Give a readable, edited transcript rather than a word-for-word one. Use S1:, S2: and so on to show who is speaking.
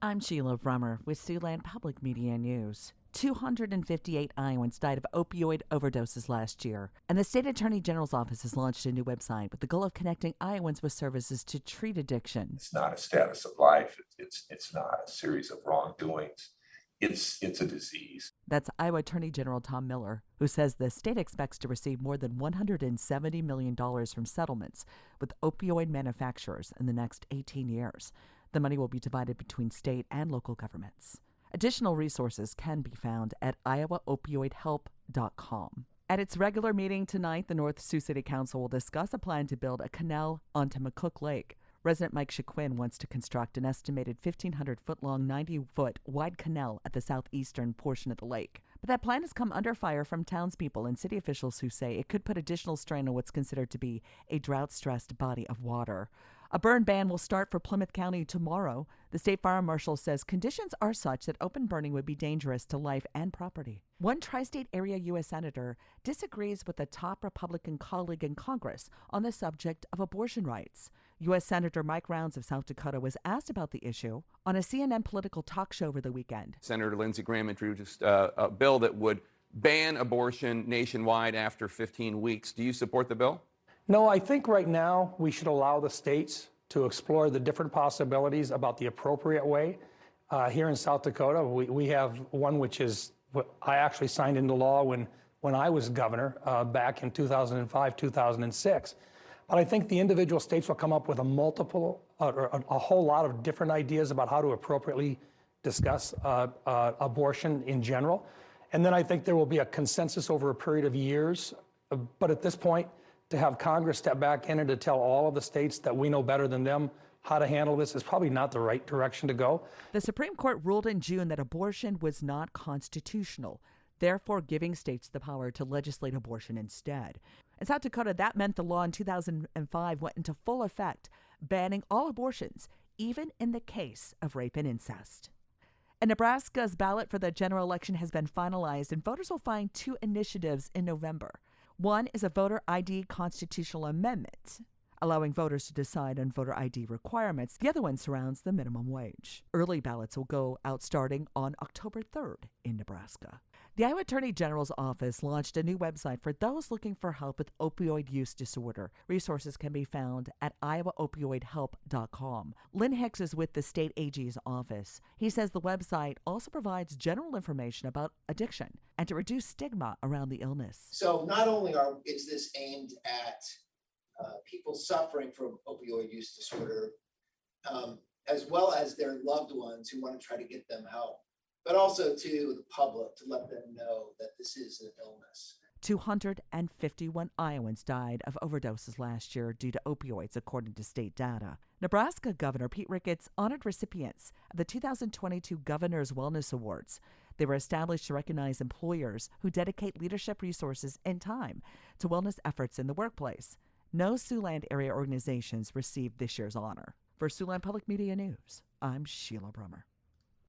S1: I'm Sheila Brummer with Siouxland Public Media News. 258 Iowans died of opioid overdoses last year, and the state attorney general's office has launched a new website with the goal of connecting Iowans with services to treat addiction.
S2: It's not a status of life. It's not a series of wrongdoings. It's a disease.
S1: That's Iowa Attorney General Tom Miller, who says the state expects to receive more than $170 million from settlements with opioid manufacturers in the next 18 years. The money will be divided between state and local governments. Additional resources can be found at iowaopioidhelp.com. At its regular meeting tonight, the North Sioux City Council will discuss a plan to build a canal onto McCook Lake. Resident Mike Shaquin wants to construct an estimated 1,500-foot-long, 90-foot-wide canal at the southeastern portion of the lake. But that plan has come under fire from townspeople and city officials who say it could put additional strain on what's considered to be a drought-stressed body of water. A burn ban will start for Plymouth County tomorrow. The state fire marshal says conditions are such that open burning would be dangerous to life and property. One tri-state area U.S. senator disagrees with a top Republican colleague in Congress on the subject of abortion rights. U.S. Senator Mike Rounds of South Dakota was asked about the issue on a CNN political talk show over the weekend.
S3: Senator Lindsey Graham introduced a bill that would ban abortion nationwide after 15 weeks. Do you support the bill?
S4: No, I think right now we should allow the states to explore the different possibilities about the appropriate way. Here in South Dakota, we have one which is what I actually signed into law when I was governor back in 2005, 2006. But I think the individual states will come up with a whole lot of different ideas about how to appropriately discuss abortion in general. And then I think there will be a consensus over a period of years. But at this point, to have Congress step back in and to tell all of the states that we know better than them how to handle this is probably not the right direction to go.
S1: The Supreme Court ruled in June that abortion was not constitutional, therefore giving states the power to legislate abortion instead. In South Dakota, that meant the law in 2005 went into full effect, banning all abortions, even in the case of rape and incest. And Nebraska's ballot for the general election has been finalized, and voters will find two initiatives in November. One is a voter ID constitutional amendment, allowing voters to decide on voter ID requirements. The other one surrounds the minimum wage. Early ballots will go out starting on October 3rd in Nebraska. The Iowa Attorney General's office launched a new website for those looking for help with opioid use disorder. Resources can be found at iowaopioidhelp.com. Lynn Hicks is with the state AG's office. He says the website also provides general information about addiction and to reduce stigma around the illness.
S5: So not only is this aimed at people suffering from opioid use disorder, as well as their loved ones who want to try to get them help, but also to the public to let them know that this is an illness.
S1: 251 Iowans died of overdoses last year due to opioids, according to state data. Nebraska Governor Pete Ricketts honored recipients of the 2022 Governor's Wellness Awards. They were established to recognize employers who dedicate leadership resources and time to wellness efforts in the workplace. No Siouxland area organizations received this year's honor. For Siouxland Public Media News, I'm Sheila Brummer.